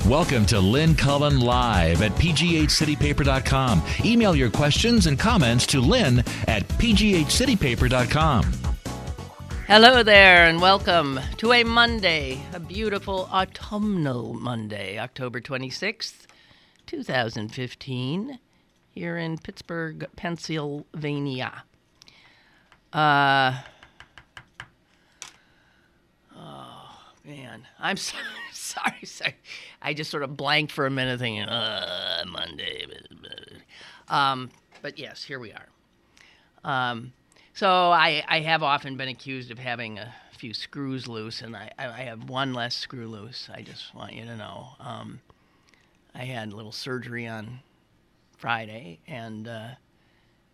Welcome to Lynn Cullen Live at pghcitypaper.com. Email your questions and comments to Lynn at pghcitypaper.com. Hello there, and welcome to a Monday, a beautiful autumnal Monday, October 26th, 2015, here in Pittsburgh, Pennsylvania. Oh, man, I'm sorry. I just sort of blanked for a minute thinking, Monday. But yes, here we are. So I have often been accused of having a few screws loose, and I have one less screw loose. I just want you to know. I had a little surgery on Friday, and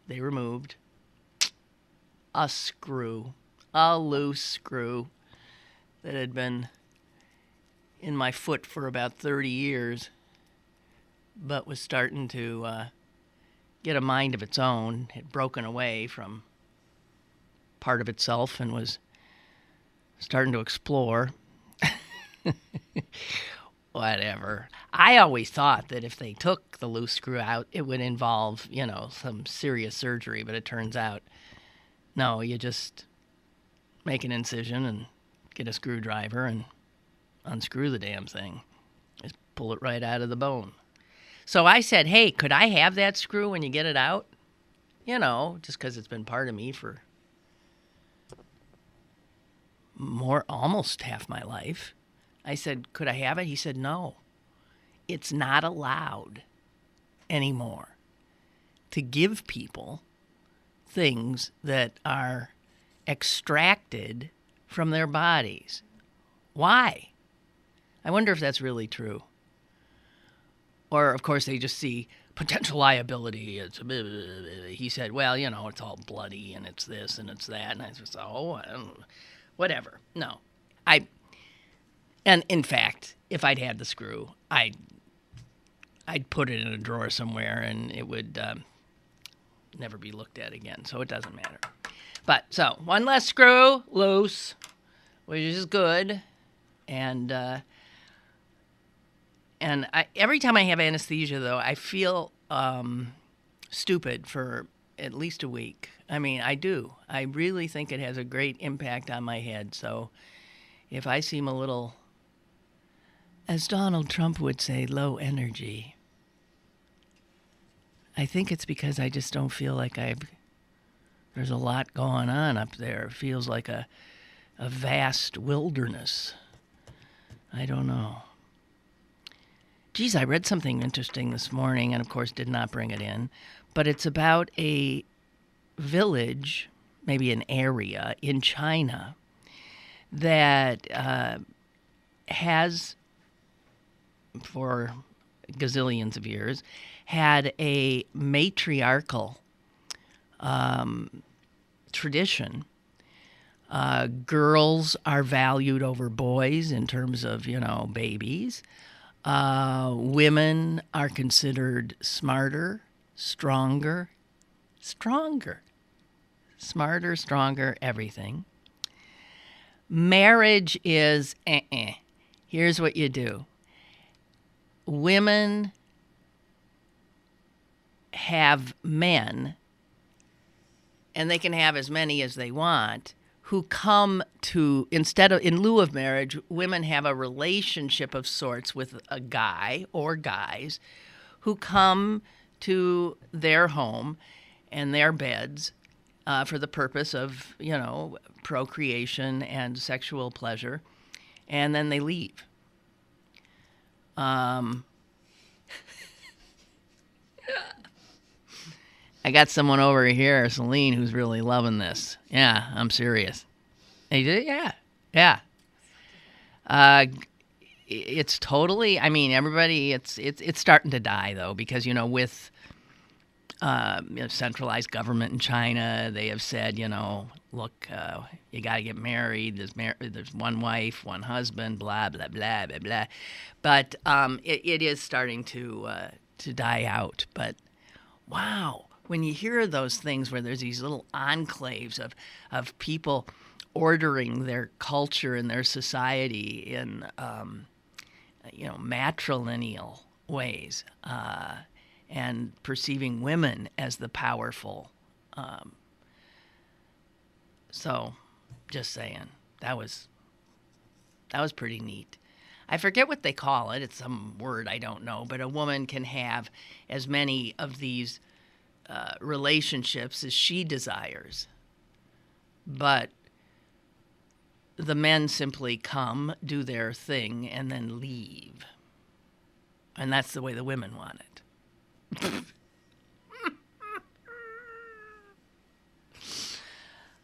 they removed a loose screw that had been in my foot for about 30 years, but was starting to get a mind of its own. It had broken away from part of itself and was starting to explore. Whatever. I always thought that if they took the loose screw out, it would involve, some serious surgery, but it turns out, no, you just make an incision and get a screwdriver and unscrew the damn thing. Just pull it right out of the bone. So I said, hey, could I have that screw when you get it out? Just because it's been part of me for almost half my life. I said, could I have it? He said, no. It's not allowed anymore to give people things that are extracted from their bodies. Why? I wonder if that's really true. Or, of course, they just see potential liability. He said, well, it's all bloody and it's this and it's that. And I just thought, whatever. No. And in fact, if I'd had the screw, I'd put it in a drawer somewhere and it would never be looked at again. So it doesn't matter. But so one less screw loose, which is good. And every time I have anesthesia, though, I feel stupid for at least a week. I mean, I do. I really think it has a great impact on my head. So if I seem a little, as Donald Trump would say, low energy, I think it's because I just don't feel like there's a lot going on up there. It feels like a vast wilderness. I don't know. Geez, I read something interesting this morning and, of course, did not bring it in. But it's about a village, maybe an area in China that has, for gazillions of years, had a matriarchal tradition. Girls are valued over boys in terms of, babies. Women are considered smarter, stronger, smarter, stronger, everything. Marriage is Here's what you do. Women have men, and they can have as many as they want, who come to, in lieu of marriage, women have a relationship of sorts with a guy or guys who come to their home and their beds for the purpose of, procreation and sexual pleasure, and then they leave. I got someone over here, Celine, who's really loving this. Yeah, I'm serious. Hey, yeah. It's totally. I mean, everybody. It's starting to die though, because with centralized government in China, they have said, look, you got to get married. There's one wife, one husband, blah blah blah blah blah. But it is starting to die out. But wow. When you hear those things where there's these little enclaves of people ordering their culture and their society in matrilineal ways, and perceiving women as the powerful. So, just saying, that was pretty neat. I forget what they call it. It's some word I don't know, but a woman can have as many of these relationships as she desires. But the men simply come, do their thing, and then leave. And that's the way the women want it.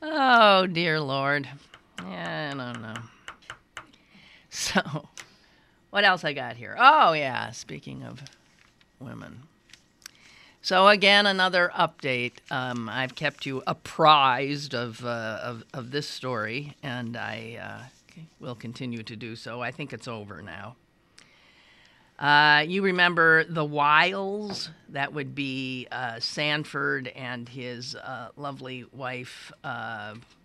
Oh, dear Lord. Yeah, I don't know. So, what else I got here? Oh, yeah, speaking of women. So, again, another update. I've kept you apprised of this story, and I will continue to do so. I think it's over now. You remember the Wiles? That would be Sanford and his lovely wife,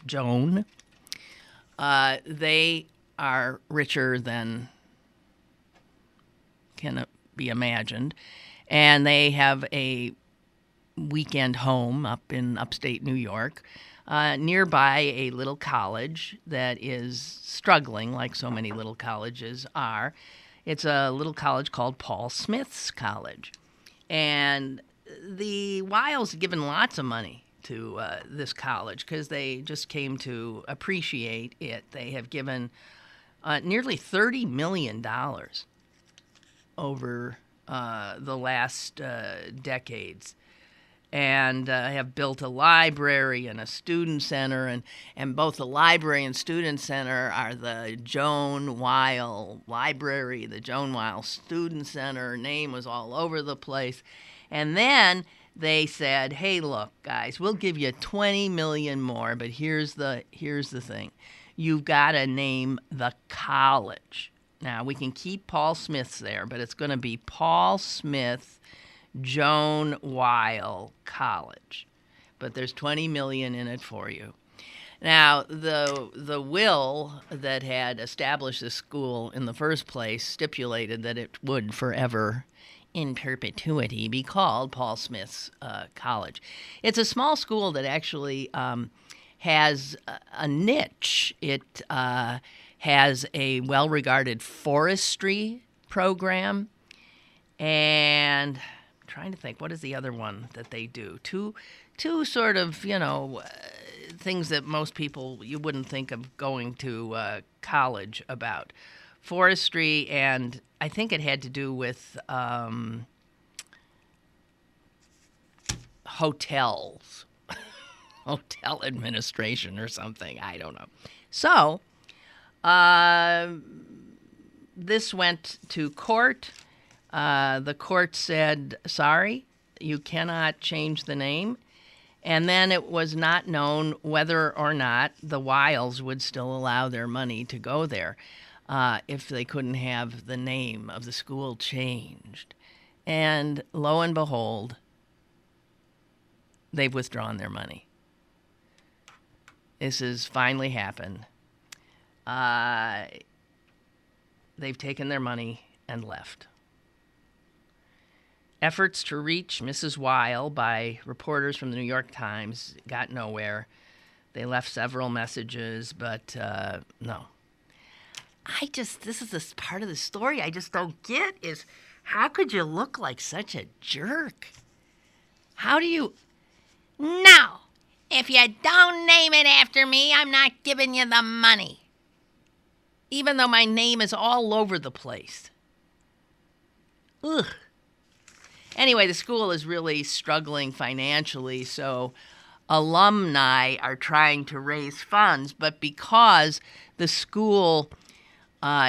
Joan. They are richer than can be imagined, and they have a weekend home up in upstate New York, nearby a little college that is struggling, like so many little colleges are. It's a little college called Paul Smith's College, and the Wiles have given lots of money to this college because they just came to appreciate it. They have given nearly $30 million over the last decades, and have built a library and a student center, and both the library and student center are the Joan Weil Library, the Joan Weil Student Center. Name was all over the place. And then they said, hey, look, guys, we'll give you $20 million more, but here's the thing. You've got to name the college. Now, we can keep Paul Smith's there, but it's going to be Paul Smith Joan Weil College. But there's $20 million in it for you. Now, the will that had established the school in the first place stipulated that it would forever, in perpetuity, be called Paul Smith's College. It's a small school that actually has a niche. It has a well-regarded forestry program, and I'm trying to think, what is the other one that they do? Two sort of, things that most people, you wouldn't think of going to college about. Forestry, and I think it had to do with hotels, hotel administration or something. I don't know. So, this went to court. The court said, sorry, you cannot change the name. And then it was not known whether or not the Wiles would still allow their money to go there if they couldn't have the name of the school changed. And lo and behold, they've withdrawn their money. This has finally happened. They've taken their money and left. Efforts to reach Mrs. Weil by reporters from the New York Times got nowhere. They left several messages, but no. This is this part of the story I just don't get is, how could you look like such a jerk? How do you... No! If you don't name it after me, I'm not giving you the money. Even though my name is all over the place. Ugh. Anyway, the school is really struggling financially, so alumni are trying to raise funds, but because the school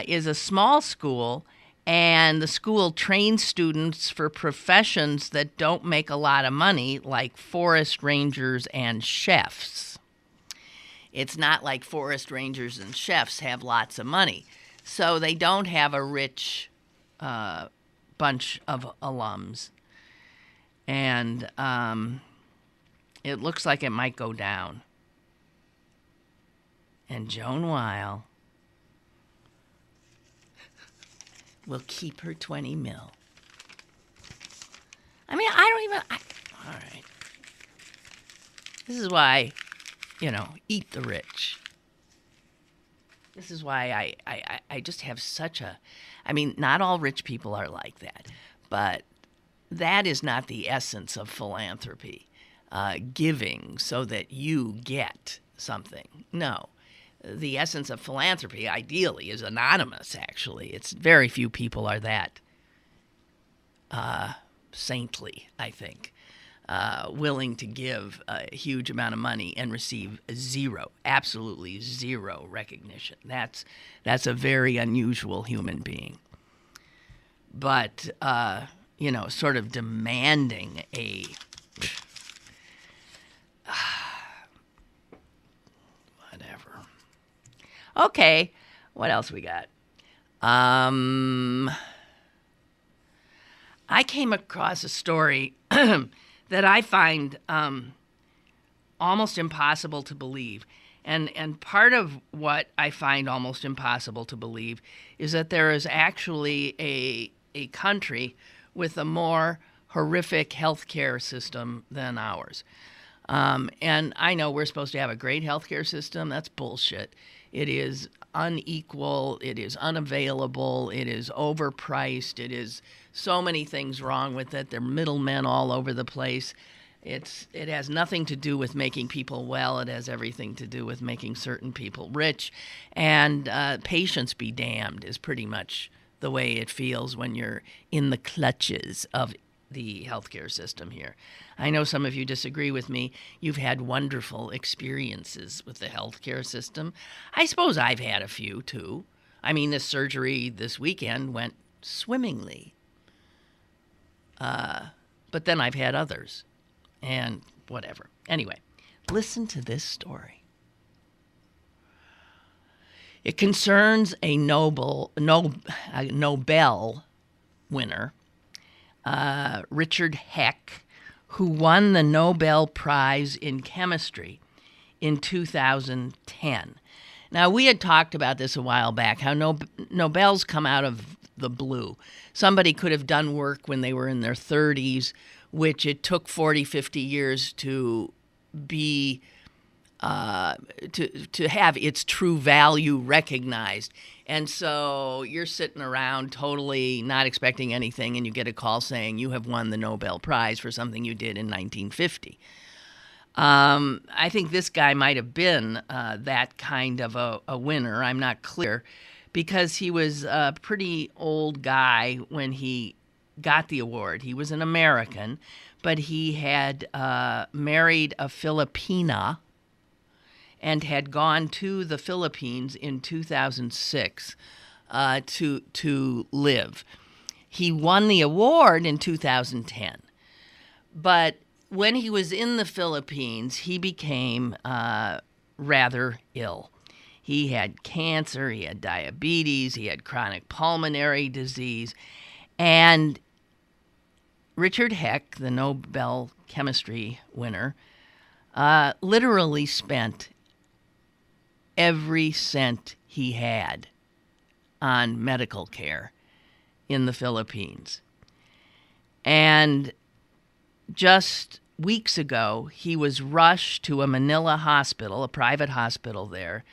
is a small school and the school trains students for professions that don't make a lot of money, like forest rangers and chefs. It's not like forest rangers and chefs have lots of money, so they don't have a rich bunch of alums. And it looks like it might go down. And Joan Weil will keep her 20 mil. I mean, I don't even... all right. This is why, eat the rich. This is why I just have such a... I mean, not all rich people are like that, but that is not the essence of philanthropy, giving so that you get something. No. The essence of philanthropy, ideally, is anonymous, actually. It's very few people are that saintly, I think, willing to give a huge amount of money and receive zero, absolutely zero recognition. That's a very unusual human being. But, sort of demanding a... whatever. Okay, what else we got? I came across a story that I find almost impossible to believe. And part of what I find almost impossible to believe is that there is actually a country with a more horrific healthcare system than ours. And I know we're supposed to have a great healthcare system. That's bullshit. It is unequal. It is unavailable. It is overpriced. It is so many things wrong with it. There are middlemen all over the place. It has nothing to do with making people well. It has everything to do with making certain people rich. And patience be damned is pretty much the way it feels when you're in the clutches of the healthcare system here. I know some of you disagree with me. You've had wonderful experiences with the healthcare system. I suppose I've had a few, too. I mean, this surgery this weekend went swimmingly. But then I've had others. And whatever. Anyway, listen to this story. It concerns a Nobel winner, Richard Heck, who won the Nobel Prize in Chemistry in 2010. Now, we had talked about this a while back, how Nobels come out of the blue. Somebody could have done work when they were in their 30s, which it took 40, 50 years to be to have its true value recognized. And so you're sitting around totally not expecting anything, and you get a call saying you have won the Nobel Prize for something you did in 1950. I think this guy might have been that kind of a winner. I'm not clear, because he was a pretty old guy when he got the award. He was an American, but he had married a Filipina and had gone to the Philippines in 2006 to live. He won the award in 2010, but when he was in the Philippines, he became rather ill. He had cancer, he had diabetes, he had chronic pulmonary disease, and Richard Heck, the Nobel chemistry winner, literally spent every cent he had on medical care in the Philippines. And just weeks ago, he was rushed to a Manila hospital, a private hospital there,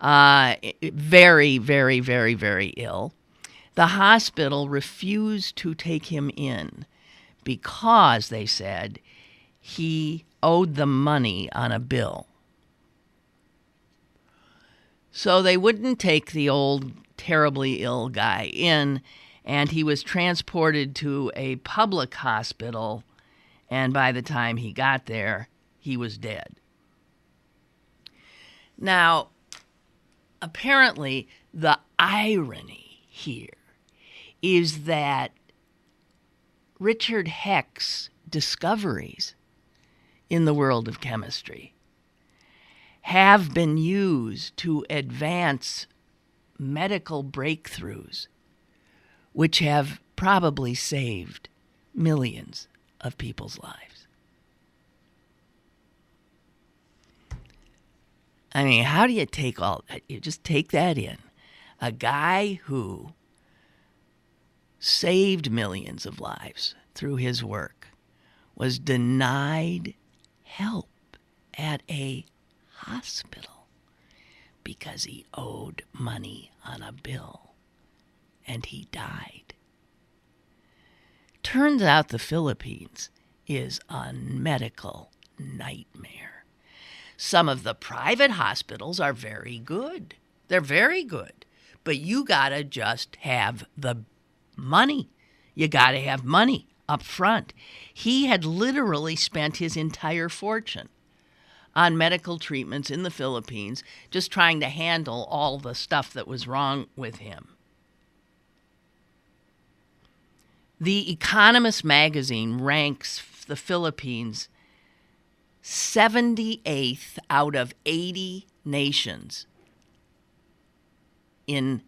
very, very, very, very ill. The hospital refused to take him in because, they said, he owed them money on a bill. So they wouldn't take the old, terribly ill guy in, and he was transported to a public hospital, and by the time he got there, he was dead. Now, apparently, the irony here is that Richard Heck's discoveries in the world of chemistry have been used to advance medical breakthroughs which have probably saved millions of people's lives. I mean, how do you take all that? You just take that in. A guy who saved millions of lives through his work, was denied help at a hospital because he owed money on a bill, and he died. Turns out the Philippines is a medical nightmare. Some of the private hospitals are very good. They're very good. But you gotta just have the money. You gotta have money up front. He had literally spent his entire fortune on medical treatments in the Philippines, just trying to handle all the stuff that was wrong with him. The Economist magazine ranks the Philippines 78th out of 80 nations in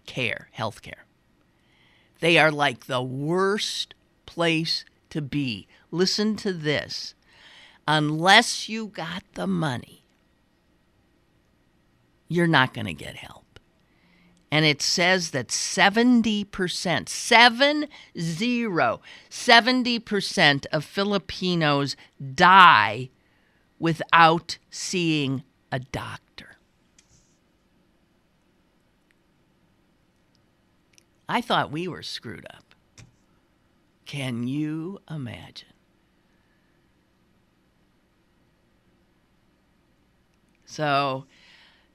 healthcare. They are like the worst place to be. Listen to this. Unless you got the money, you're not going to get help. And it says that 70% of Filipinos die without seeing a doctor. I thought we were screwed up. Can you imagine? So,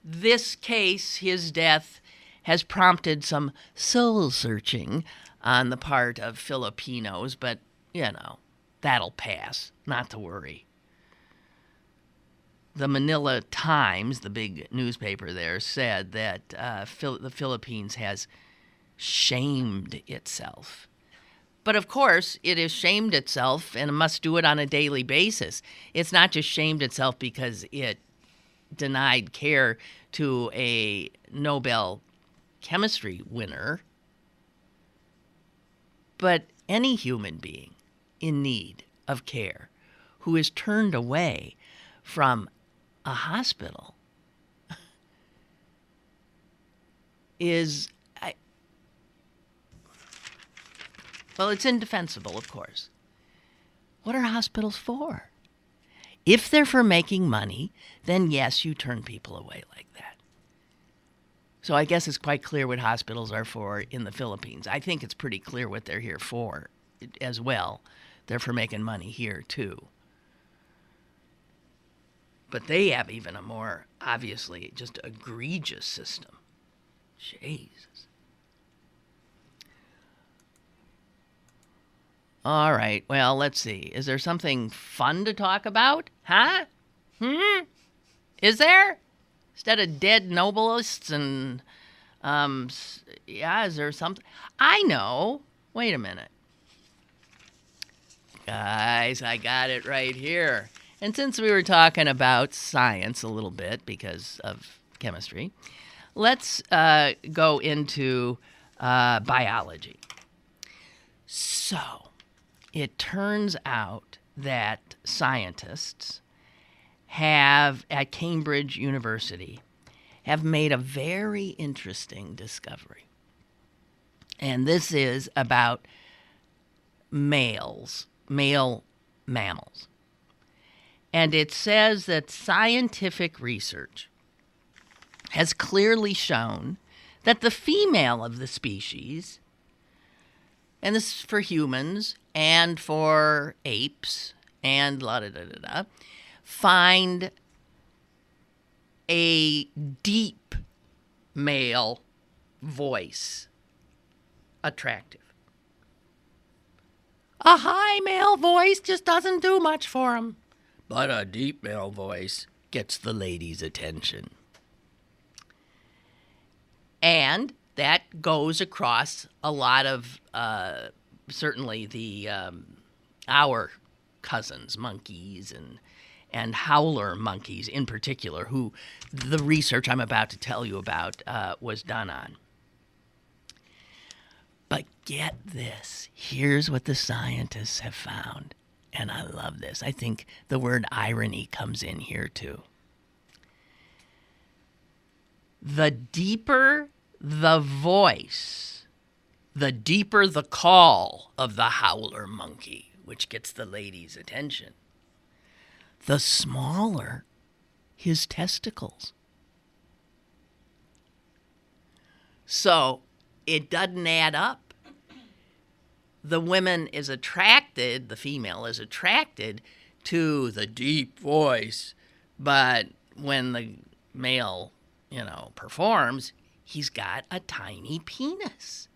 this case, his death, has prompted some soul searching on the part of Filipinos, but, that'll pass. Not to worry. The Manila Times, the big newspaper there, said that the Philippines has shamed itself. But of course, it has shamed itself and must do it on a daily basis. It's not just shamed itself because it denied care to a Nobel chemistry winner, but any human being in need of care who is turned away from a hospital is, it's indefensible, of course. What are hospitals for? If they're for making money, then yes, you turn people away like that. So I guess it's quite clear what hospitals are for in the Philippines. I think it's pretty clear what they're here for as well. They're for making money here, too. But they have even a more, obviously, just egregious system. Jesus. All right, well, let's see. Is there something fun to talk about? Huh? Is there? Instead of dead Nobelists and, is there something? I know. Wait a minute. Guys, I got it right here. And since we were talking about science a little bit because of chemistry, let's go into biology. So, it turns out that scientists at Cambridge University have made a very interesting discovery. And this is about male mammals. And it says that scientific research has clearly shown that the female of the species, and this is for humans and for apes and find a deep male voice attractive. A high male voice just doesn't do much for them. But a deep male voice gets the ladies' attention. And that goes across a lot of, certainly our cousins, monkeys, and howler monkeys in particular, who the research I'm about to tell you about was done on. But get this. Here's what the scientists have found. And I love this. I think the word irony comes in here too. The deeper the voice the deeper the call of the howler monkey, which gets the lady's attention, the smaller his testicles. So it doesn't add up. The female is attracted to the deep voice, but when the male, performs, he's got a tiny penis.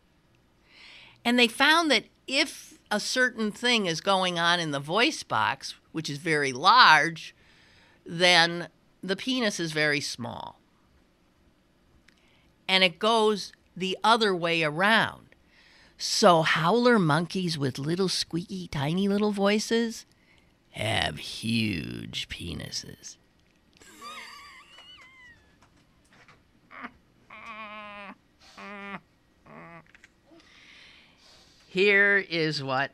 And they found that if a certain thing is going on in the voice box, which is very large, then the penis is very small. And it goes the other way around. So howler monkeys with little squeaky, tiny little voices have huge penises. Here is what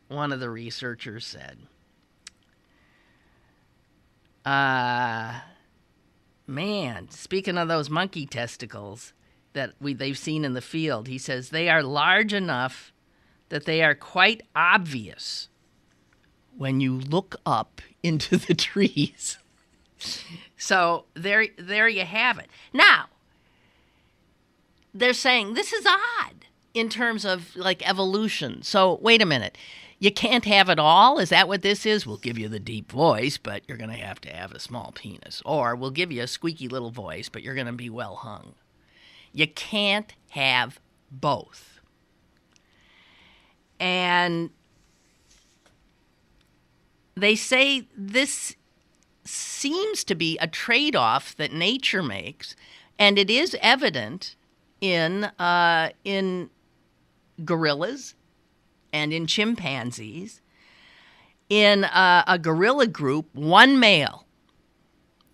one of the researchers said. Speaking of those monkey testicles that they've seen in the field, he says they are large enough that they are quite obvious when you look up into the trees. So there you have it. Now, they're saying this is odd in terms of like evolution. So wait a minute. You can't have it all? Is that what this is? We'll give you the deep voice, but you're going to have a small penis. Or we'll give you a squeaky little voice, but you're going to be well hung. You can't have both. And they say this seems to be a trade-off that nature makes, and it is evident in gorillas and in chimpanzees. In a gorilla group, one male,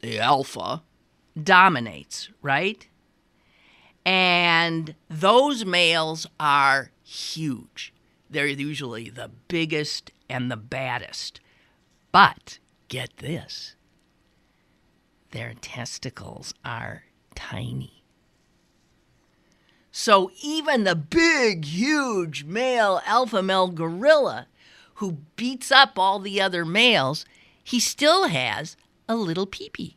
the alpha, dominates, right? And those males are huge. They're usually the biggest and the baddest. But get this, their testicles are tiny. So even the big, huge male, alpha male gorilla who beats up all the other males, he still has a little peepee.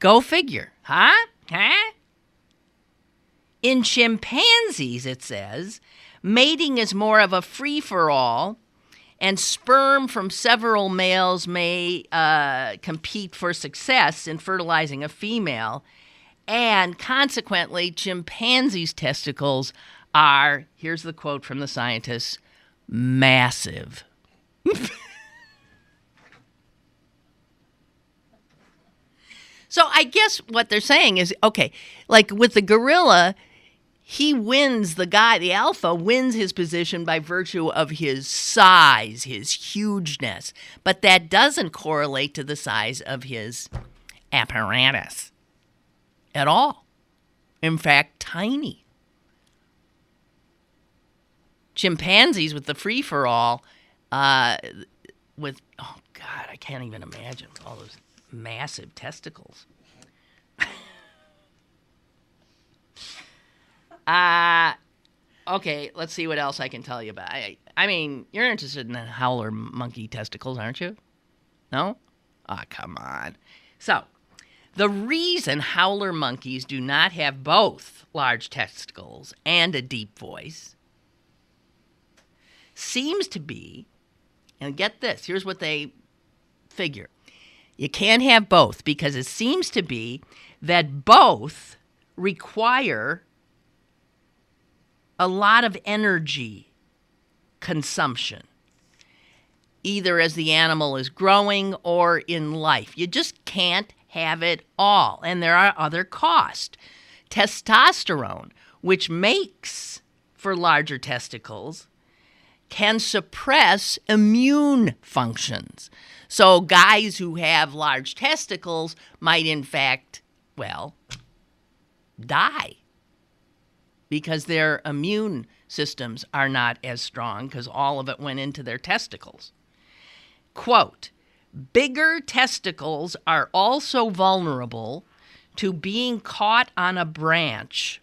Go figure, huh? In chimpanzees, it says, mating is more of a free-for-all, and sperm from several males may compete for success in fertilizing a female. And consequently, chimpanzees' testicles are, here's the quote from the scientists, massive. So I guess what they're saying is, okay, like with the gorilla, he wins, the alpha wins his position by virtue of his size, his hugeness. But that doesn't correlate to the size of his apparatus at all. In fact, tiny. Chimpanzees with the free-for-all, I can't even imagine all those massive testicles. Okay, let's see what else I can tell you about. I mean, you're interested in the howler monkey testicles, aren't you? No? Come on. So, the reason howler monkeys do not have both large testicles and a deep voice seems to be, and get this, here's what they figure. You can't have both because it seems to be that both require a lot of energy consumption, either as the animal is growing or in life. You just can't have it all. And there are other costs. Testosterone, which makes for larger testicles, can suppress immune functions. So guys who have large testicles might in fact, die because their immune systems are not as strong because all of it went into their testicles. Quote, bigger testicles are also vulnerable to being caught on a branch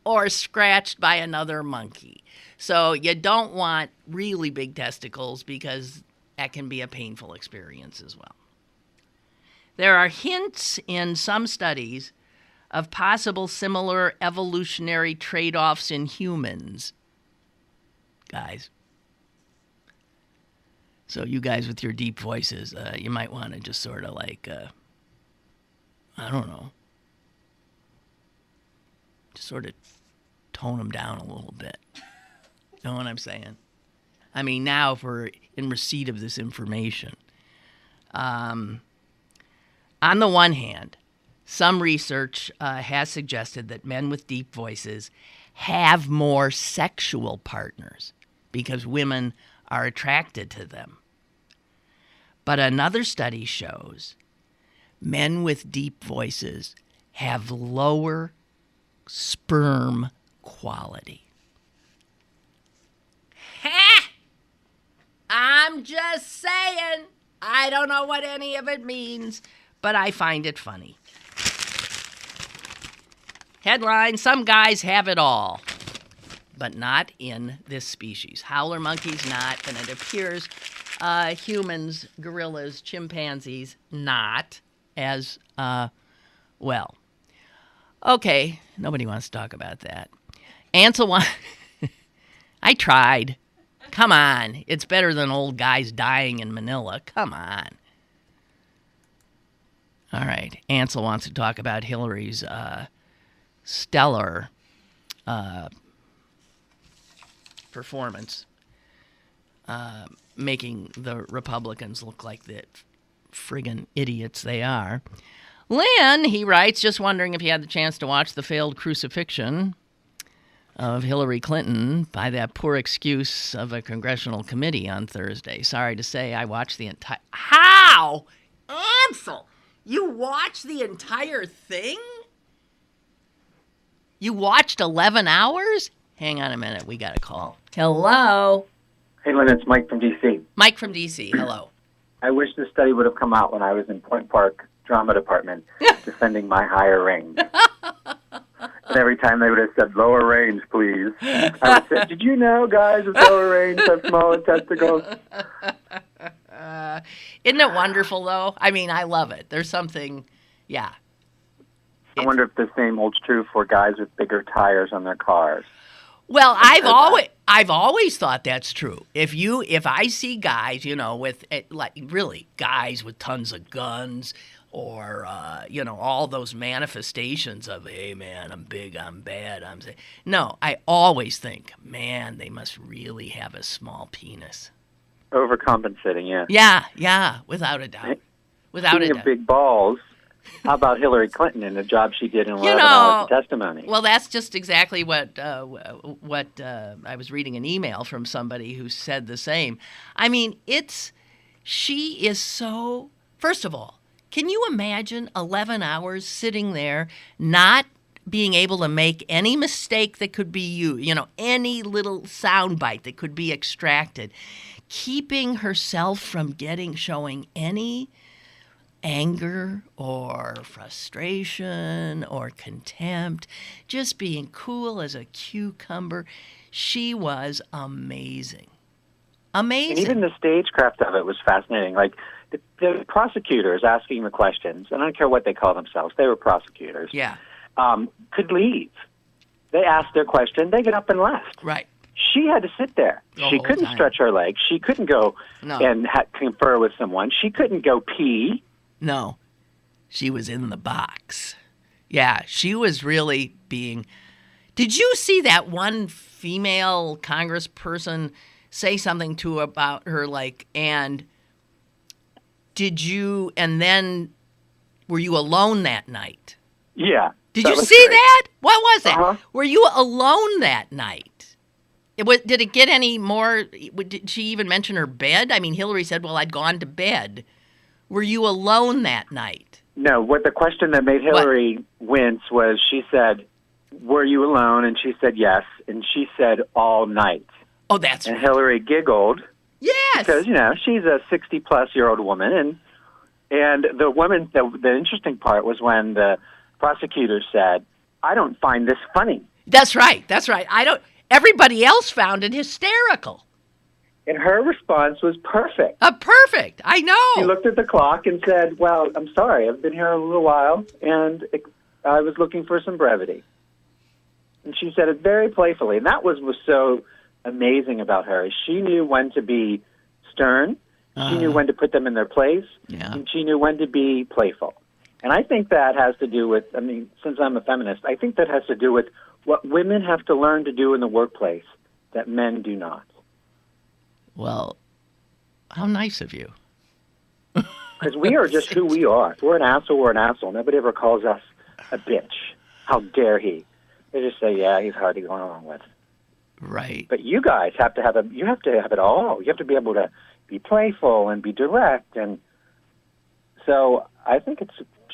or scratched by another monkey. So you don't want really big testicles because that can be a painful experience as well. There are hints in some studies of possible similar evolutionary trade-offs in humans. Guys. So you guys with your deep voices, you might want to just sort of like, I don't know, just sort of tone them down a little bit. You know what I'm saying? I mean, now if we're in receipt of this information. On the one hand, some research has suggested that men with deep voices have more sexual partners because women are attracted to them. But another study shows men with deep voices have lower sperm quality. Ha! I'm just saying. I don't know what any of it means, but I find it funny. Headline, some guys have it all, but not in this species. Howler monkeys not, and it appears humans, gorillas, chimpanzees not as well. Okay, nobody wants to talk about that. Ansel I tried. Come on. It's better than old guys dying in Manila. Come on. All right. Ansel wants to talk about Hillary's stellar performance, making the Republicans look like the friggin' idiots they are. Lynn, he writes, just wondering if you had the chance to watch the failed crucifixion of Hillary Clinton by that poor excuse of a congressional committee on Thursday. Sorry to say, I watched the entire... How? Ansel, you watched the entire thing? You watched 11 hours? Hang on a minute, we got a call. Hello? Hey, Lynn, it's Mike from D.C. Mike from D.C., hello. I wish this study would have come out when I was in Point Park Drama Department defending my higher range. And every time they would have said, lower range, please, I would have said, did you know guys with lower range have smaller testicles? Isn't it wonderful, though? I mean, I love it. There's something, yeah. I wonder if the same holds true for guys with bigger tires on their cars. Well, I've always thought that's true. If I see guys, with like really guys with tons of guns, or all those manifestations of, hey man, I'm big, I'm bad, no, I always think, man, they must really have a small penis. Overcompensating, yeah, without a doubt. Speaking of big balls, how about Hillary Clinton and the job she did in 11 hours of testimony? Well, that's just exactly what I was reading an email from somebody who said the same. I mean, she is so, first of all, can you imagine 11 hours sitting there not being able to make any mistake that could be used, any little soundbite that could be extracted, keeping herself from showing any anger or frustration or contempt, just being cool as a cucumber. She was amazing. Amazing. And even the stagecraft of it was fascinating. Like the prosecutors asking the questions, and I don't care what they call themselves, they were prosecutors. Yeah. Could leave. They asked their question, they get up and left. Right. She had to sit there. She couldn't stretch her legs. She couldn't go and confer with someone. She couldn't go pee. No, she was in the box. Yeah, she was really being... Did you see that one female congressperson say something to about her, and then were you alone that night? Yeah. Did you see that? What was that? Uh-huh. Were you alone that night? Did it get any more... Did she even mention her bed? I mean, Hillary said, well, I'd gone to bed. Were you alone that night? No, the question that made Hillary wince was she said, were you alone? And she said yes. And she said all night. Oh, that's right. And Hillary giggled. Yes. Because, she's a 60-plus-year-old woman. And the woman, the interesting part was when the prosecutor said, I don't find this funny. That's right. Everybody else found it hysterical. And her response was perfect. Perfect. I know. She looked at the clock and said, well, I'm sorry, I've been here a little while, and I was looking for some brevity. And she said it very playfully. And that was so amazing about her. Is she knew when to be stern, she knew when to put them in their place, and she knew when to be playful. And I think that has to do with, since I'm a feminist, I think that has to do with what women have to learn to do in the workplace that men do not. Well, how nice of you. Because we are just who we are. If we're an asshole, we're an asshole. Nobody ever calls us a bitch. How dare he? They just say, yeah, he's hard to go along with. Right. But you guys have to have it all. You have to be able to be playful and be direct. And so I think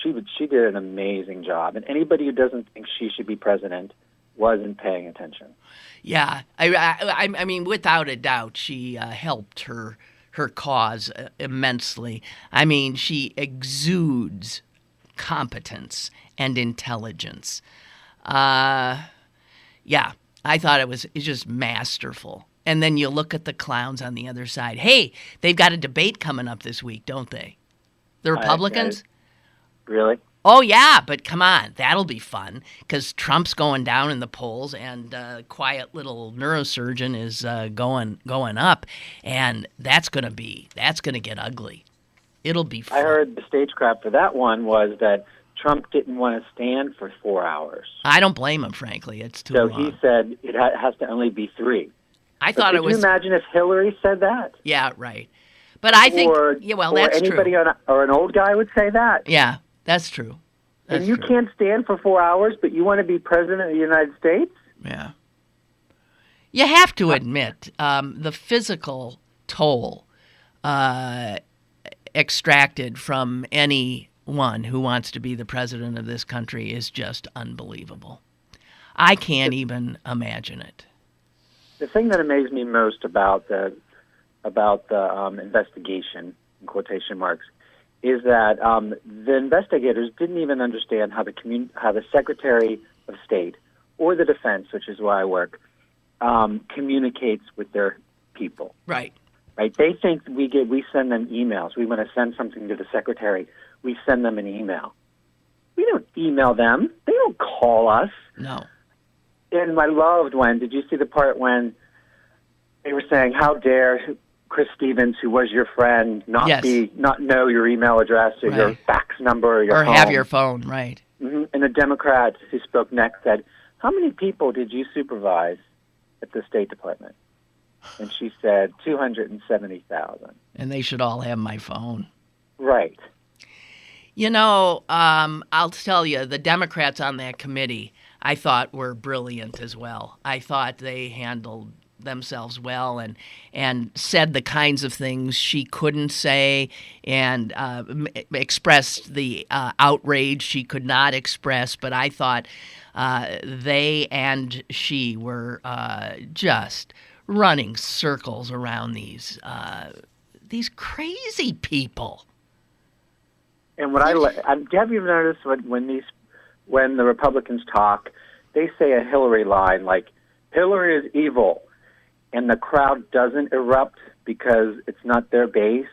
she did an amazing job. And anybody who doesn't think she should be president wasn't paying attention. Yeah, I mean, without a doubt, she helped her cause immensely. I mean, she exudes competence and intelligence. Yeah, I thought it's just masterful. And then you look at the clowns on the other side. Hey, they've got a debate coming up this week, don't they? The Republicans? Really? Oh, yeah, but come on, that'll be fun because Trump's going down in the polls and quiet little neurosurgeon is going up, and that's going to get ugly. It'll be fun. I heard the stagecraft for that one was that Trump didn't want to stand for 4 hours. I don't blame him, frankly. It's too long. So he said it has to only be 3. I thought it was. Could you imagine if Hillary said that? Yeah, right. But I think, that's true. Or anybody or an old guy would say that. Yeah, that's true. And you can't stand for 4 hours, but you want to be president of the United States? Yeah. You have to admit, the physical toll extracted from anyone who wants to be the president of this country is just unbelievable. I can't even imagine it. The thing that amazed me most about the investigation, in quotation marks, is that the investigators didn't even understand how the Secretary of State or the Defense, which is where I work, communicates with their people. Right. Right. They think we send them emails. We want to send something to the Secretary. We send them an email. We don't email them. They don't call us. No. And I loved did you see the part when they were saying, how dare Chris Stevens, who was your friend, not know your email address or your fax number or your phone. Have your phone, right. Mm-hmm. And the Democrat who spoke next said, how many people did you supervise at the State Department? And she said, 270,000. And they should all have my phone. Right. I'll tell you, the Democrats on that committee, I thought were brilliant as well. I thought they handled themselves well and said the kinds of things she couldn't say and expressed the outrage she could not express. But I thought they and she were just running circles around these crazy people. And have you noticed when the Republicans talk, they say a Hillary line like, Hillary is evil. And the crowd doesn't erupt because it's not their base.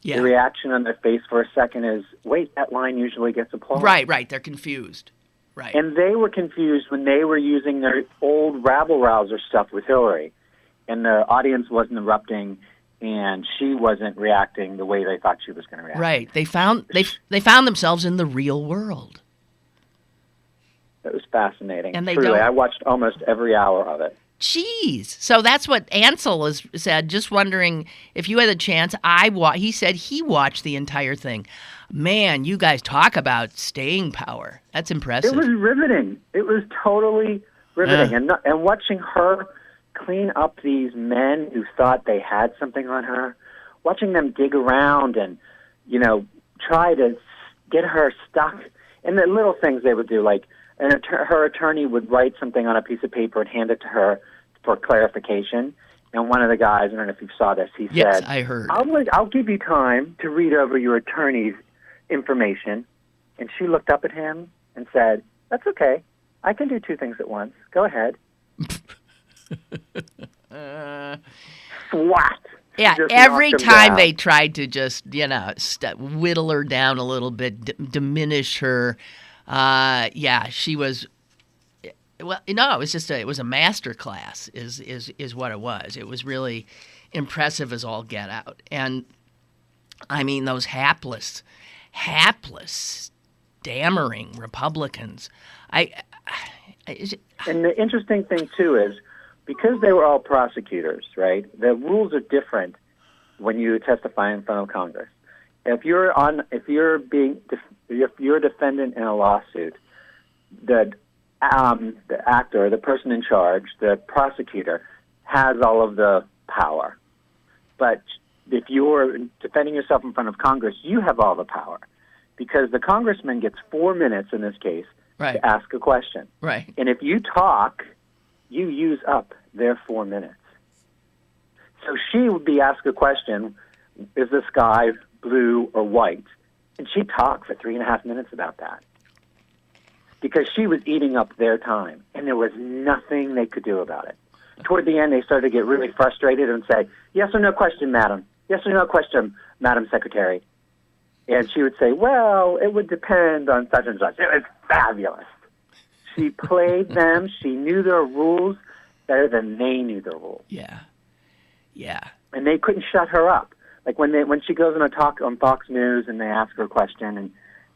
Yeah. The reaction on their face for a second is, wait, that line usually gets applause. Right. They're confused. Right. And they were confused when they were using their old rabble-rouser stuff with Hillary. And the audience wasn't erupting, and she wasn't reacting the way they thought she was going to react. Right. They found themselves in the real world. It was fascinating. And Truly, I watched almost every hour of it. Jeez. So that's what Ansel has said. Just wondering if you had a chance. He said he watched the entire thing. Man, you guys talk about staying power. That's impressive. It was riveting. It was totally riveting. And watching her clean up these men who thought they had something on her, watching them dig around and, try to get her stuck. And the little things they would do, like her attorney would write something on a piece of paper and hand it to her for clarification. And one of the guys, I don't know if you saw this, he said, yes, I heard. I'll give you time to read over your attorney's information. And she looked up at him and said, that's okay. I can do two things at once. Go ahead. Swat. Yeah, Just every knocked him time down. they tried to just, whittle her down a little bit, diminish her, she was. Well, no, it was just it was a master class, is what it was. It was really impressive as all get out, and I mean those hapless, stammering Republicans. And the interesting thing too is, because they were all prosecutors, right? The rules are different when you testify in front of Congress. If you're a defendant in a lawsuit, the actor, the person in charge, the prosecutor, has all of the power. But if you're defending yourself in front of Congress, you have all the power, because the congressman gets 4 minutes in this case Right. to ask a question. Right. And if you talk, you use up their 4 minutes. So she would be asked a question, is the sky blue or white? And she'd talk for 3.5 minutes about that, because she was eating up their time, and there was nothing they could do about it. Toward the end, they started to get really frustrated and say, yes or no question, madam. Yes or no question, Madam Secretary. And she would say, well, it would depend on such and such. It was fabulous. She played them. She knew their rules better than they knew their rules. Yeah. And they couldn't shut her up. Like when she goes on a talk on Fox News and they ask her a question, and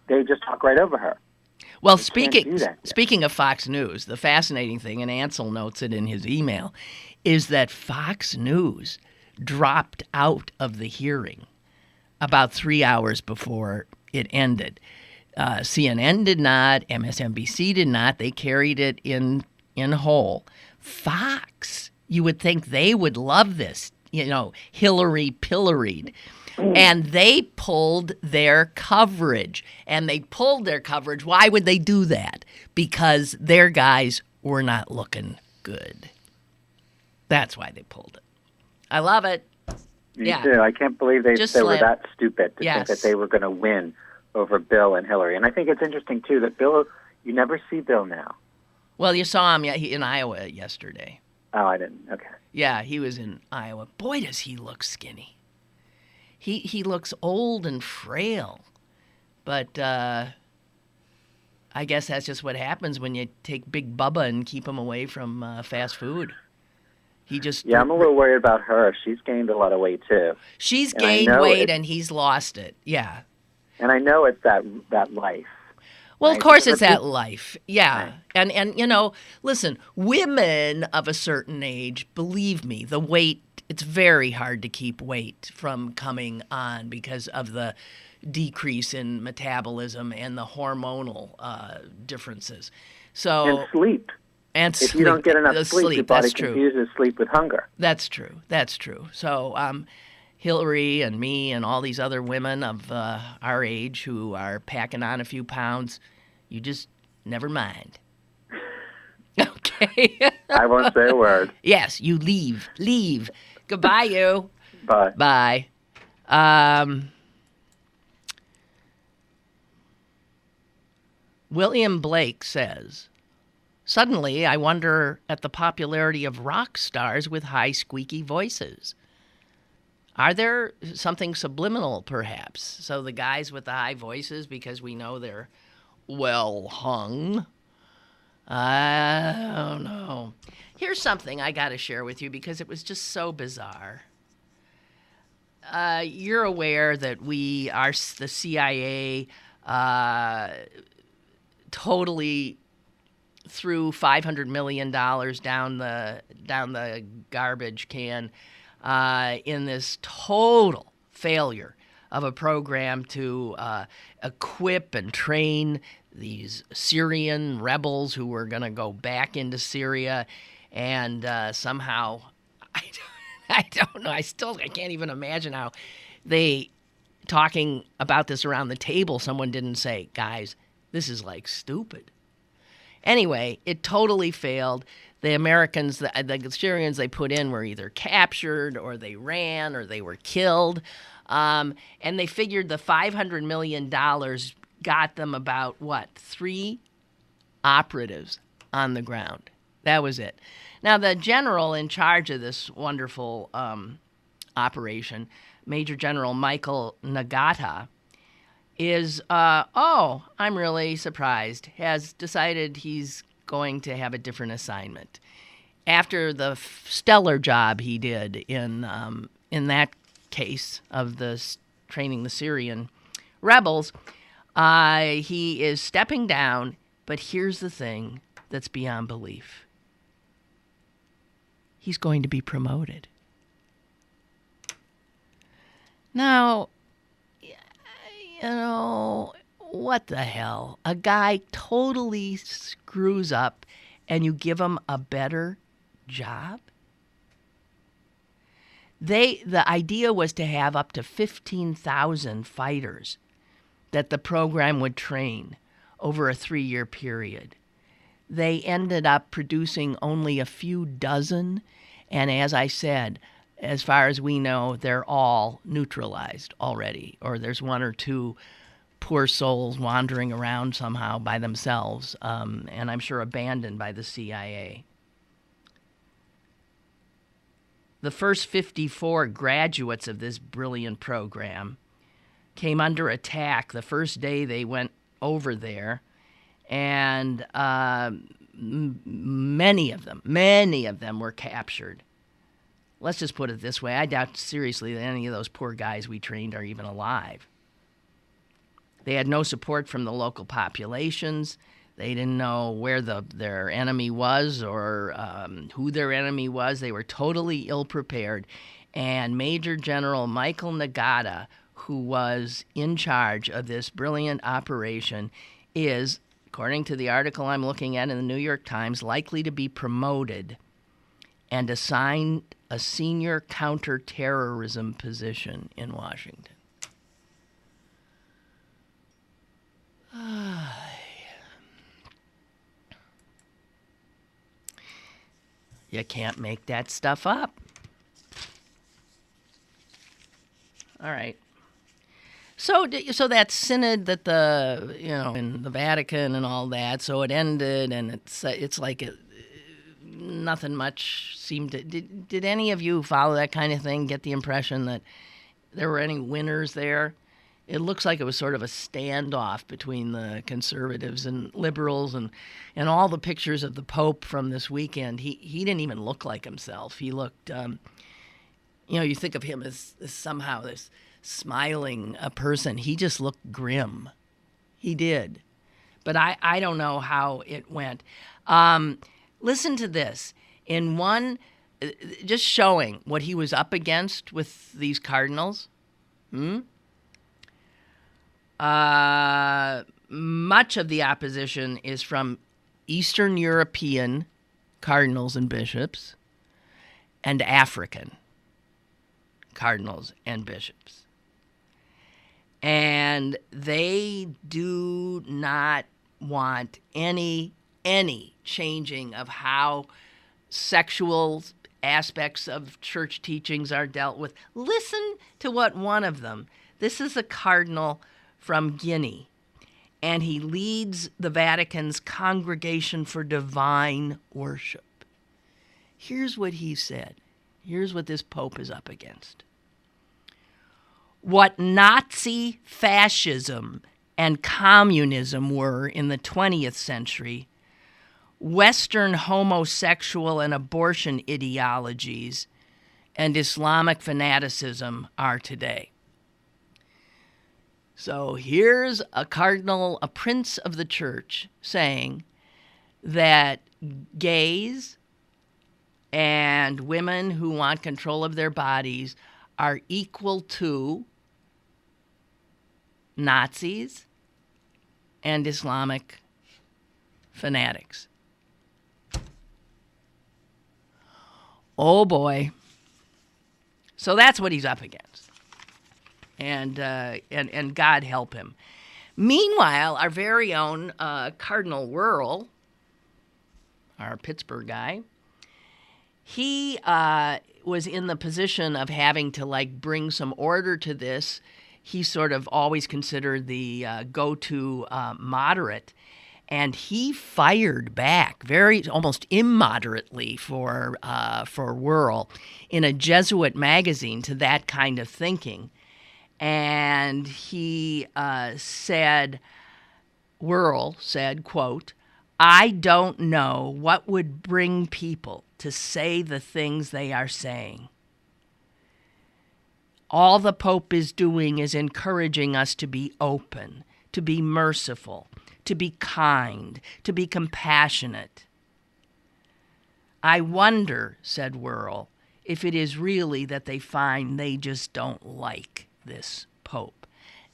they just talk right over her. Well, They can't do that yet. speaking of Fox News, the fascinating thing, and Ansel notes it in his email, is that Fox News dropped out of the hearing about 3 hours before it ended. CNN did not. MSNBC did not. They carried it in whole. Fox, you would think they would love this, Hillary pilloried. And they pulled their coverage. And they pulled their coverage. Why would they do that? Because their guys were not looking good. That's why they pulled it. I love it. Me too. I can't believe they were that stupid to Yes. think that they were going to win over Bill and Hillary. And I think it's interesting, too, that Bill, you never see Bill now. Well, you saw him in Iowa yesterday. Oh, I didn't. Okay. Yeah, he was in Iowa. Boy, does he look skinny. He looks old and frail. But I guess that's just what happens when you take Big Bubba and keep him away from fast food. Yeah, I'm a little worried about her. She's gained a lot of weight, too. She's gained weight and he's lost it. Yeah. And I know it's that life. Well, right? of course it's that life. Yeah. Right. And listen, women of a certain age, believe me, the weight, it's very hard to keep weight from coming on because of the decrease in metabolism and the hormonal differences. So and sleep. If you don't get enough sleep, your body confuses sleep with hunger. That's true. So Hillary and me and all these other women of our age who are packing on a few pounds, you just never mind. Okay? I won't say a word. Yes, you leave. Goodbye, you. Bye. William Blake says, suddenly I wonder at the popularity of rock stars with high squeaky voices. Are there something subliminal, perhaps? So the guys with the high voices, because we know they're well hung? I don't know. Here's something I got to share with you because it was just so bizarre. You're aware that the CIA, totally threw $500 million down the garbage can in this total failure of a program to equip and train these Syrian rebels who were going to go back into Syria, and somehow, I don't know, I can't even imagine how they, talking about this around the table, someone didn't say, guys, this is like stupid. Anyway, it totally failed. The Americans, the Syrians they put in were either captured or they ran or they were killed. And they figured the $500 million got them about, 3 operatives on the ground. That was it. Now, the general in charge of this wonderful operation, Major General Michael Nagata, is, I'm really surprised, has decided he's going to have a different assignment. After the stellar job he did in that case of training the Syrian rebels, he is stepping down. But here's the thing that's beyond belief. He's going to be promoted. Now, what the hell? A guy totally screws up and you give him a better job? The idea was to have up to 15,000 fighters that the program would train over a 3-year period. They ended up producing only a few dozen, and as I said, as far as we know, they're all neutralized already, or there's 1 or 2 poor souls wandering around somehow by themselves, and I'm sure abandoned by the CIA. The first 54 graduates of this brilliant program came under attack the first day they went over there, and many of them were captured. Let's just put it this way. I doubt seriously that any of those poor guys we trained are even alive. They had no support from the local populations. They didn't know where their enemy was or who their enemy was. They were totally ill-prepared. And Major General Michael Nagata, who was in charge of this brilliant operation, is, according to the article I'm looking at in the New York Times, likely to be promoted and assigned a senior counterterrorism position in Washington. You can't make that stuff up. All right. So that synod that in the Vatican and all that, so it ended, and it's like nothing much seemed to. Did any of you follow that kind of thing? Get the impression that there were any winners there? It looks like it was sort of a standoff between the conservatives and liberals, and all the pictures of the Pope from this weekend. He didn't even look like himself. He looked, you think of him as somehow this smiling person. He just looked grim. He did. But I don't know how it went. Listen to this. In one, just showing what he was up against with these cardinals. Much of the opposition is from Eastern European cardinals and bishops and African cardinals and bishops. And they do not want any changing of how sexual aspects of church teachings are dealt with. Listen to what one of them, this is a cardinal from Guinea, and he leads the Vatican's Congregation for Divine Worship. Here's what he said. Here's what this Pope is up against. What Nazi fascism and communism were in the 20th century, Western homosexual and abortion ideologies and Islamic fanaticism are today. So here's a cardinal, a prince of the church, saying that gays and women who want control of their bodies are equal to Nazis and Islamic fanatics. Oh boy. So that's what he's up against. And God help him. Meanwhile, our very own Cardinal Wuerl, our Pittsburgh guy, he was in the position of having to bring some order to this. He's sort of always considered the go-to moderate. And he fired back very almost immoderately for Whirl in a Jesuit magazine to that kind of thinking. And he Whirl said, quote, "I don't know what would bring people to say the things they are saying. All the Pope is doing is encouraging us to be open, to be merciful, to be kind, to be compassionate. I wonder," said Whirl, "if it is really that they find they just don't like this Pope."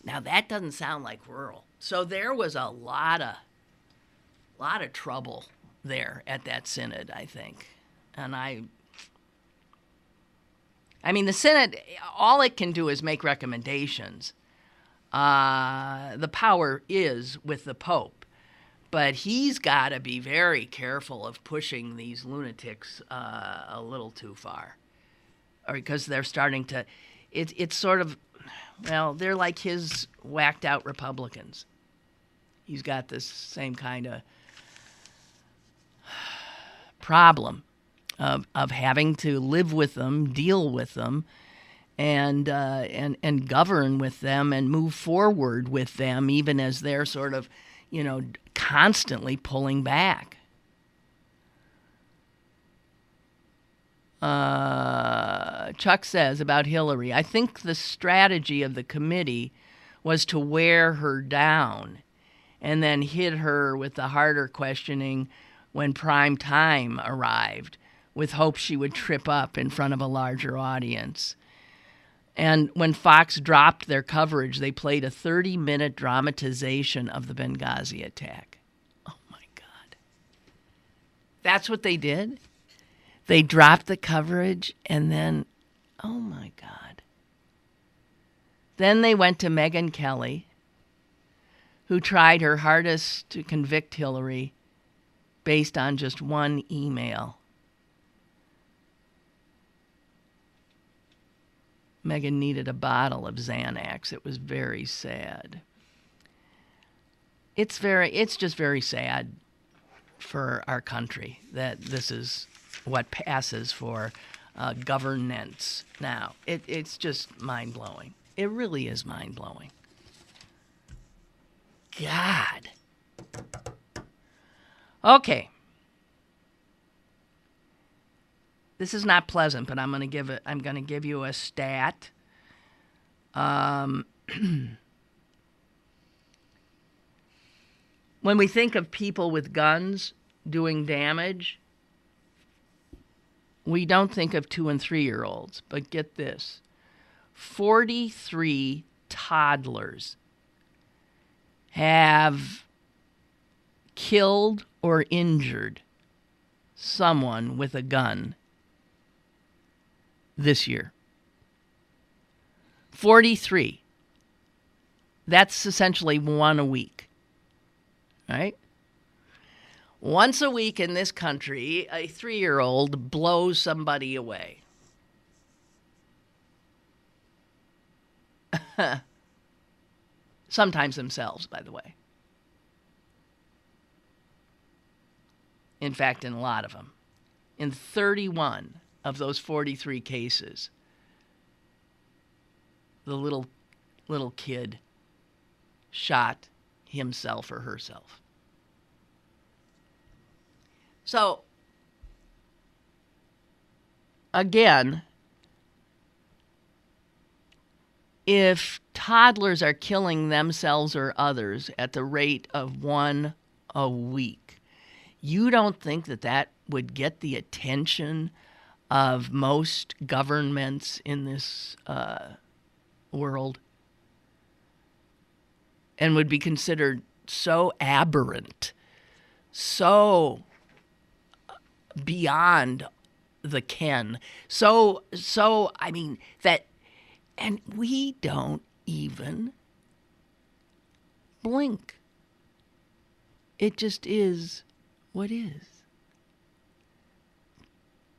Now that doesn't sound like Whirl. So there was a lot of trouble there at that synod, I think. And I mean, the synod, all it can do is make recommendations. The power is with the Pope, but he's got to be very careful of pushing these lunatics a little too far, or because they're starting to. It's sort of, well, they're like his whacked out Republicans. He's got this same kind of problem of having to live with them, deal with them, and govern with them and move forward with them, even as they're sort of, constantly pulling back. Chuck says about Hillary, "I think the strategy of the committee was to wear her down and then hit her with the harder questioning when prime time arrived, with hopes she would trip up in front of a larger audience. And when Fox dropped their coverage, they played a 30-minute dramatization of the Benghazi attack." Oh, my God. That's what they did? They dropped the coverage and then, oh, my God. Then they went to Megyn Kelly, who tried her hardest to convict Hillary based on just one email. Megyn needed a bottle of Xanax. It was very sad. It's just very sad for our country that this is what passes for governance now. It's just mind-blowing. It really is mind-blowing. God. Okay. This is not pleasant, but I'm going to give you a stat. When we think of people with guns doing damage, we don't think of 2- and 3-year-olds. But get this. 43 toddlers have killed or injured someone with a gun this year. 43. That's essentially one a week, right? Once a week in this country, a 3-year-old blows somebody away. Sometimes themselves, by the way. In fact, in a lot of them. In 31 of those 43 cases, the little kid shot himself or herself. So, again, if toddlers are killing themselves or others at the rate of one a week, you don't think that would get the attention of most governments in this world and would be considered so aberrant, so beyond the ken, so I mean that, and we don't even blink. It just is what is.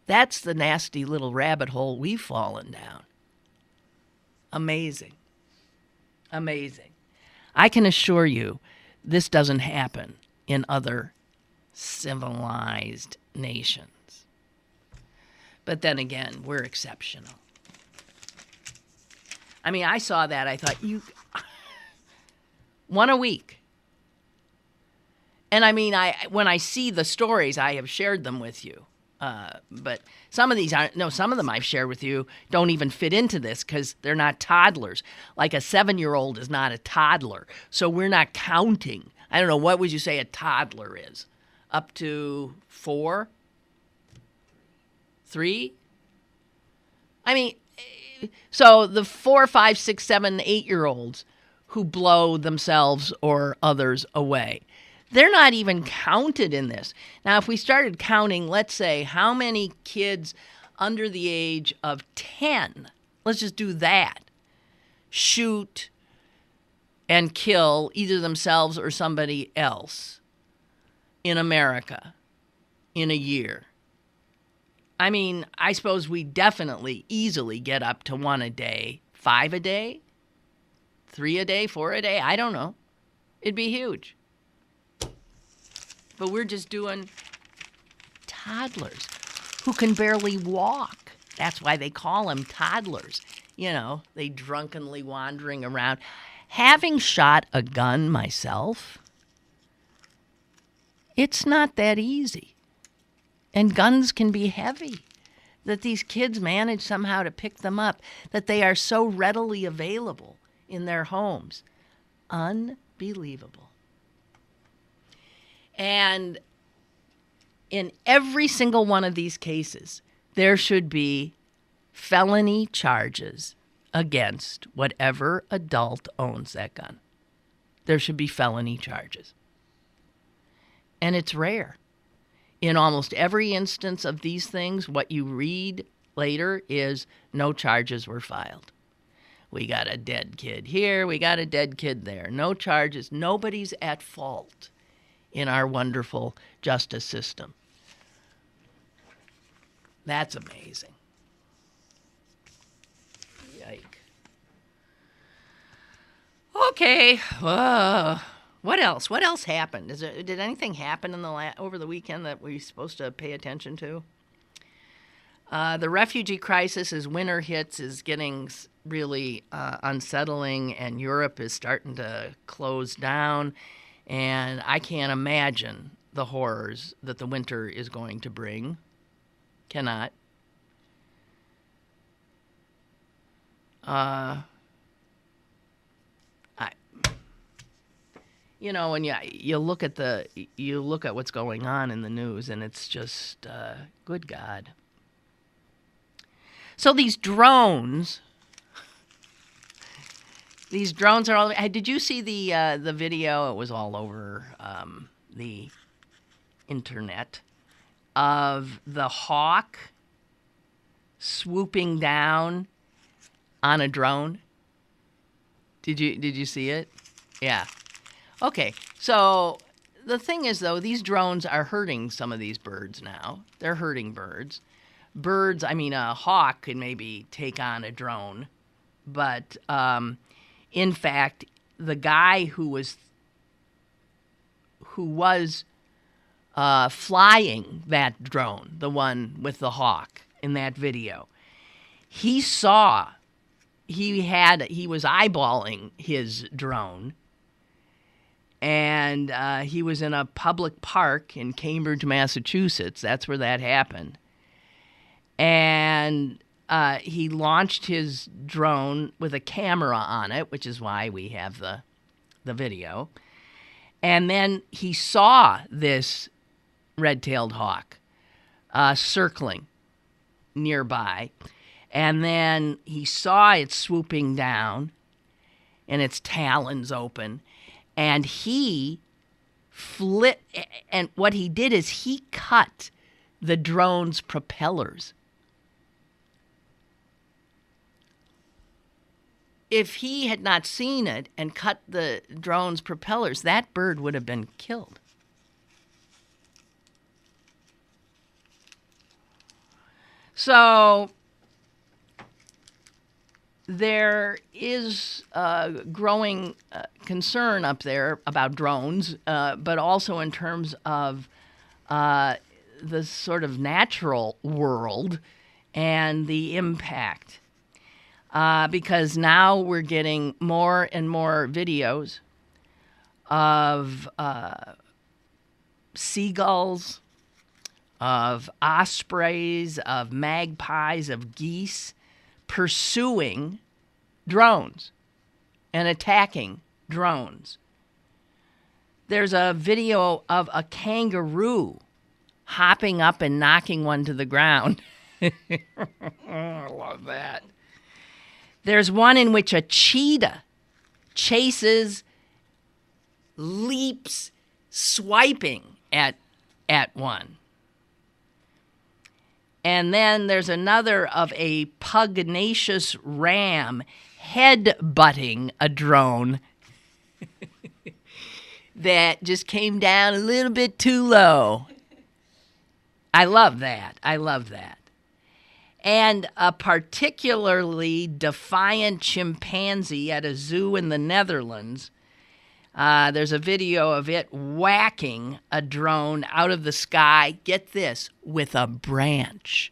That's the nasty little rabbit hole we've fallen down. Amazing. Amazing. I can assure you this doesn't happen in other civilized nations. But then again, we're exceptional. I mean, I saw that. I thought, one a week. And I mean, when I see the stories, I have shared them with you. But some of these aren't. No, some of them I've shared with you don't even fit into this because they're not toddlers. Like a 7-year-old is not a toddler. So we're not counting. I don't know, what would you say a toddler is? Up to 4? 3? I mean, so the 4, 5, 6, 7, 8-year-olds who blow themselves or others away, they're not even counted in this. Now, if we started counting, let's say, how many kids under the age of 10, let's just do that, shoot and kill either themselves or somebody else in America in a year. I mean, I suppose we definitely easily get up to 1 a day, 5 a day, 3 a day, 4 a day. I don't know. It'd be huge. But we're just doing toddlers who can barely walk. That's why they call them toddlers. You know, they drunkenly wandering around. Having shot a gun myself, it's not that easy. And guns can be heavy. That these kids manage somehow to pick them up. That they are so readily available in their homes. Unbelievable. And in every single one of these cases, there should be felony charges against whatever adult owns that gun. There should be felony charges. And it's rare. In almost every instance of these things, what you read later is no charges were filed. We got a dead kid here, we got a dead kid there. No charges. Nobody's at fault in our wonderful justice system. That's amazing. Yike. Okay. What else? What else happened? Did anything happen in over the weekend that we're supposed to pay attention to? The refugee crisis, as winter hits, is getting really unsettling, and Europe is starting to close down. And I can't imagine the horrors that the winter is going to bring. Cannot. When you look at what's going on in the news, and it's just good God. So these drones are all. Did you see the video? It was all over the internet of the hawk swooping down on a drone. Did you see it? Yeah. Okay. So the thing is, though, these drones are hurting some of these birds now. They're hurting birds. A hawk could maybe take on a drone, but in fact, the guy who was flying that drone, the one with the hawk in that video, he was eyeballing his drone, and he was in a public park in Cambridge, Massachusetts. That's where that happened. And he launched his drone with a camera on it, which is why we have the video. And then he saw this red-tailed hawk circling nearby. And then he saw it swooping down and its talons open. And he flipped. And what he did is he cut the drone's propellers. If he had not seen it and cut the drone's propellers, that bird would have been killed. So there is growing concern up there about drones, but also in terms of the sort of natural world and the impact. Because now we're getting more and more videos of seagulls, of ospreys, of magpies, of geese pursuing drones and attacking drones. There's a video of a kangaroo hopping up and knocking one to the ground. I love that. There's one in which a cheetah chases, leaps, swiping at one. And then there's another of a pugnacious ram head-butting a drone that just came down a little bit too low. I love that. And a particularly defiant chimpanzee at a zoo in the Netherlands. There's a video of it whacking a drone out of the sky, get this, with a branch.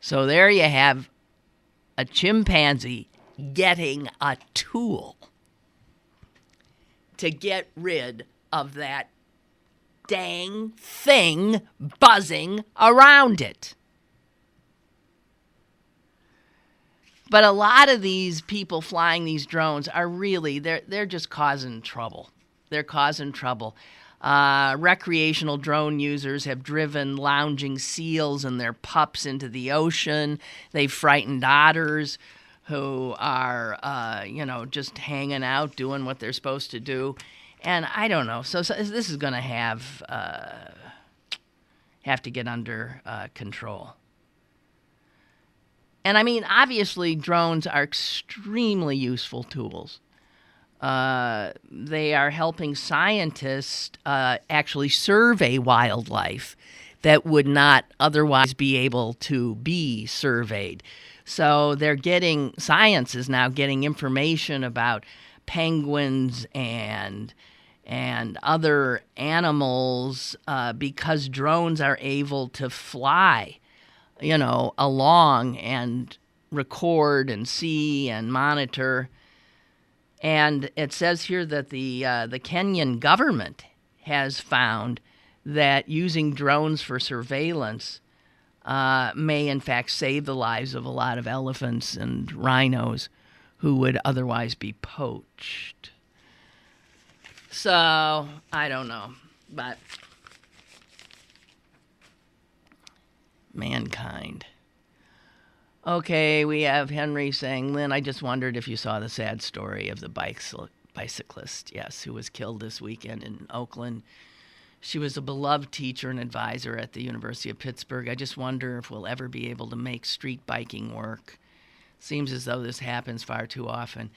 So there you have a chimpanzee getting a tool to get rid of that dang thing buzzing around it. But a lot of these people flying these drones are really, they're just causing trouble. They're causing trouble. Recreational drone users have driven lounging seals and their pups into the ocean. They've frightened otters who are, just hanging out, doing what they're supposed to do. And I don't know. So this is going to have to get under control. And I mean, obviously, drones are extremely useful tools. They are helping scientists actually survey wildlife that would not otherwise be able to be surveyed. So science is now getting information about penguins and other animals because drones are able to fly along and record and see and monitor. And it says here that the Kenyan government has found that using drones for surveillance may in fact save the lives of a lot of elephants and rhinos who would otherwise be poached. So, I don't know, but mankind. Okay, we have Henry saying, Lynn, I just wondered if you saw the sad story of the bicyclist, yes, who was killed this weekend in Oakland. She was a beloved teacher and advisor at the University of Pittsburgh. I just wonder if we'll ever be able to make street biking work. Seems as though this happens far too often.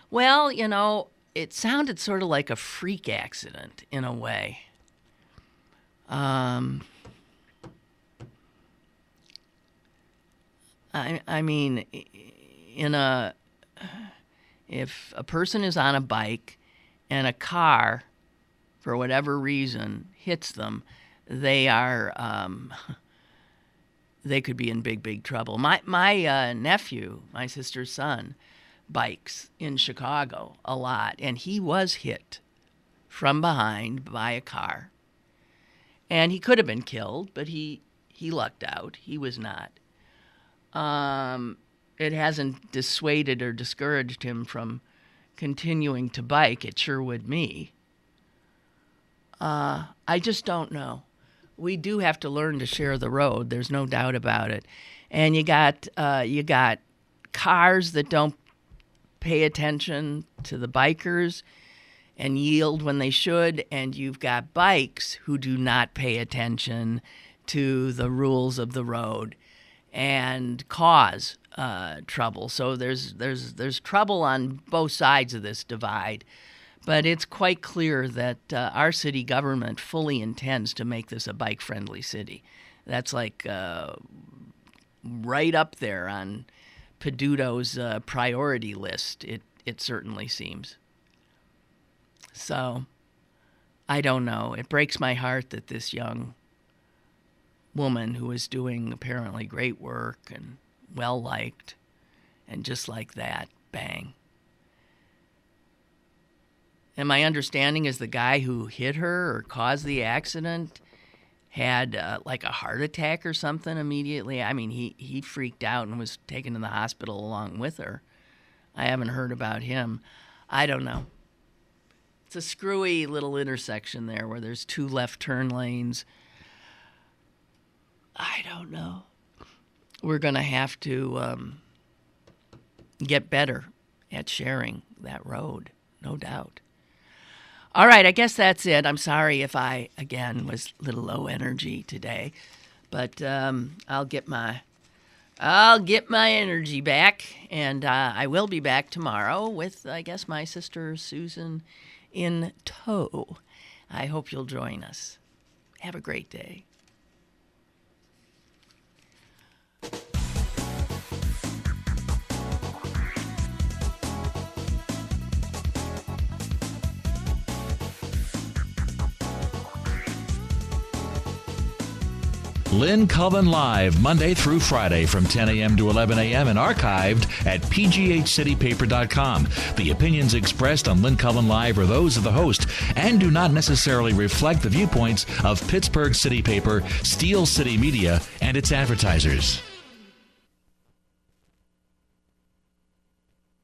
Well, it sounded sort of like a freak accident in a way. I mean, if a person is on a bike and a car, for whatever reason, hits them, they could be in big, big trouble. My nephew, my sister's son, bikes in Chicago a lot, and he was hit from behind by a car. And he could have been killed, but he lucked out. He was not. It hasn't dissuaded or discouraged him from continuing to bike. It sure would me. I just don't know. We do have to learn to share the road. There's no doubt about it. And you got cars that don't pay attention to the bikers and yield when they should, and you've got bikes who do not pay attention to the rules of the road and cause trouble. So there's trouble on both sides of this divide. But it's quite clear that our city government fully intends to make this a bike-friendly city. That's like right up there on Peduto's priority list, it certainly seems. So, I don't know. It breaks my heart that this young woman who is doing apparently great work and well-liked, and just like that, bang. And my understanding is the guy who hit her or caused the accident had like a heart attack or something immediately. I mean, he freaked out and was taken to the hospital along with her. I haven't heard about him. I don't know. It's a screwy little intersection there where there's 2 left turn lanes. I don't know. We're going to have to get better at sharing that road, no doubt. All right, I guess that's it. I'm sorry if I, again, was a little low energy today, but I'll get my energy back, and I will be back tomorrow with, I guess, my sister Susan in tow. I hope you'll join us. Have a great day. Lynn Cullen Live, Monday through Friday from 10 a.m. to 11 a.m. and archived at pghcitypaper.com. The opinions expressed on Lynn Cullen Live are those of the host and do not necessarily reflect the viewpoints of Pittsburgh City Paper, Steel City Media, and its advertisers.